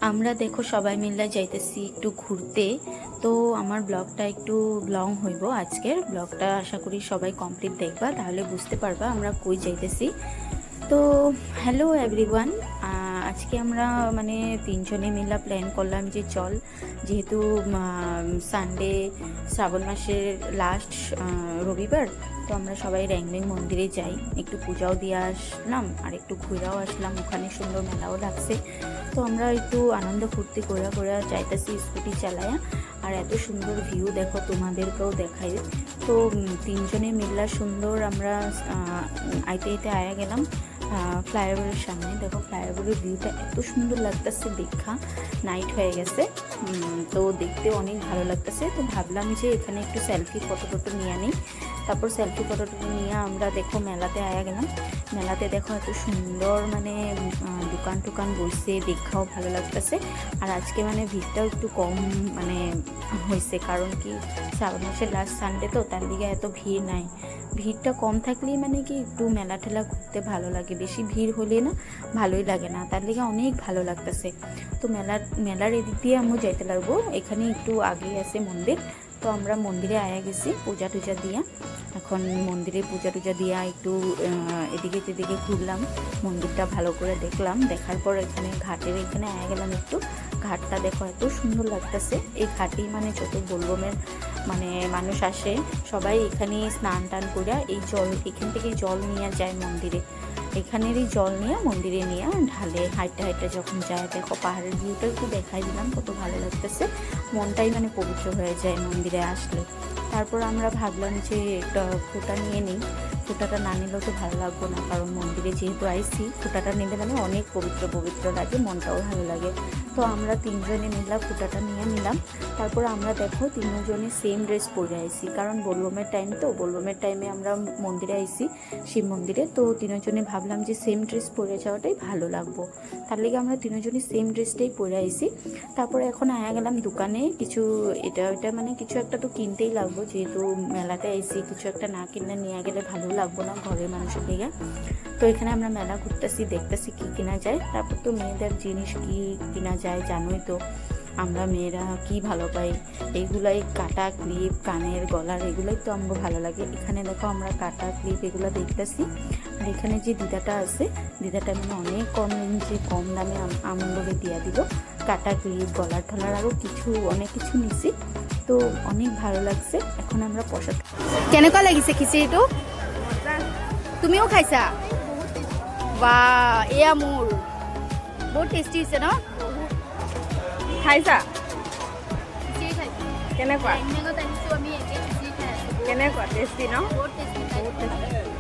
আমরা দেখো সবাই মিলে যাইতেছি একটু ঘুরতে। তো আমার ব্লগটা একটু লং হইব, আজকের ব্লগটা আশা করি সবাই কমপ্লিট দেখবা, তাহলে বুঝতে পারবা আমরা কই যাইতেছি। তো হ্যালো এভরিওয়ান, আজকে আমরা মানে তিনজনে মিলা প্ল্যান করলাম যে চল, যেহেতু সানডে শ্রাবণ মাসের লাস্ট রবিবার, তো আমরা সবাই র্যাংলিং মন্দিরে যাই, একটু পূজাও দিয়ে আসলাম আর একটু ঘুরেও আসলাম, ওখানে সুন্দর মেলাও লাগছে। তো আমরা একটু আনন্দ ফুর্তি করে করে যাইতেছি স্কুটি চালায়া, আর এত সুন্দর ভিউ দেখো, তোমাদেরকেও দেখাই। তো তিনজনে মিল্লা সুন্দর আমরা আইতে আইতে আয়া গেলাম ফ্লাইওভারের সামনে। দেখো ফ্লাইওভারের ভিউটা এত সুন্দর লাগতেছে, দেখা নাইট হয়ে গেছে, তো দেখতে অনেক ভালো লাগতেছে। তো ভাবলাম যে এখানে একটু সেলফি ফটো টটো নিয়ে নিই। তারপর সেলফি ফটো টটো নিয়ে আমরা দেখো মেলাতে আয়া গেলাম। মেলাতে দেখো এত সুন্দর মানে দোকান টোকান বসে, দেখাও ভালো লাগতেছে। আর আজকে মানে ভিড়টাও একটু কম মানে হয়েছে, কারণ কি শ্রাবণ মাসের লাস্ট সানডে, তো তার দিকে এত ভিড় নাই। ভিড়টা কম থাকলেই মানে কি একটু মেলা ঠেলা ঘুরতে ভালো লাগে, বেশি ভিড় হলে না ভালোই লাগে না, তার দিকে অনেক ভালো লাগতেছে। তো মেলার এদিক দিয়ে আমরা যাইতে লাগবো, এখানে একটু আগেই আছে মন্দির। তো আমরা মন্দিরে আয়া গেছি পূজা টুজা দিয়া। এখন মন্দিরে পূজা টুজা দিয়া একটু এদিকে তেদিকে ঘুরলাম, মন্দিরটা ভালো করে দেখলাম। দেখার পর এখানে ঘাটের এখানে আয়া গেলাম একটু। ঘাটটা দেখো এত সুন্দর লাগতেছে, এই ঘাটেই মানে যত বোলবমের মানে মানুষ আসে সবাই এখানে স্নান টান করে এই জল, এখান থেকে জল নিয়ে যায় মন্দিরে, এখানেরই জল নিয়ে মন্দিরে নিয়ে ঢালে, হাইটে হাইটে যখন যায়। দেখো পাহাড়ের ভিউটা একটু দেখাই দিলাম, কত ভালো লাগতেছে, মনটাই মানে পবিত্র হয়ে যায় মন্দিরে আসলে। তারপর আমরা ভাবলাম যে একটা ফোঁটা নিয়ে নিই, ফোঁটাটা না নিলেও তো ভালো লাগবো না, কারণ মন্দিরে যেহেতু আইসি, ফোঁটাটা নিলে মানে অনেক পবিত্র পবিত্র লাগে, মনটাও ভালো লাগে। তো আমরা তিনজনে মিলা ফোঁটাটা নিয়ে নিলাম। তারপর আমরা দেখো তিনজনে সেম ড্রেস পরে আইসি, কারণ বোলবমের টাইম, তো বোলবমের টাইমে আমরা মন্দিরে আইসি, শিব মন্দিরে। তো তিনজনে ভাবলাম যে সেম ড্রেস পরে যাওয়াটাই ভালো লাগবো, তার লেগে আমরা তিনজনে সেম ড্রেসটাই পরে আইসি। তারপরে এখন আয়া গেলাম দোকানে, কিছু এটা ওইটা মানে কিছু একটা তো কিনতেই লাগবো, যেহেতু মেলাতে আইসি, কিছু একটা না কিনে নিয়ে গেলে ভালো লাগবো না ঘরের মানুষের লেগে। তো এখানে আমরা মেলা ঘুরতেছি, দেখতেছি কি কেনা যায়। তারপর তো মেয়েদের জিনিস কি কেনা যায় জানোই তো, আমরা মেয়েরা কি ভালো পাই, এইগুলাই কাটা ক্লিপ, কানের গলার, এগুলোই তো আমরা ভালো লাগে। এখানে দেখো আমরা কাটা ক্লিপ এগুলো দেখতেছি। আর এখানে যে দিদাটা আছে, দিদাটা মানে অনেক কম দামে আমগুলো দিয়ে দিল, কাটা ক্লিপ, গলার ঠলার, আরও কিছু অনেক কিছু নিছি, তো অনেক ভালো লাগছে। এখন আমরা প্রসাদ কেনেকুৱা লাগিছে খিচিৰিটো? তুমিও খাইছা? বা এয়া মোৰ বহুত টেষ্টি হৈছে ন? খাইছা? খিচিৰি খাইছোঁ। কেনেকুৱা? আহিছোঁ আমি একে খিচিৰি খাই আছোঁ। কেনেকুৱা টেষ্টি ন? বহুত টেষ্টি খাইছোঁ।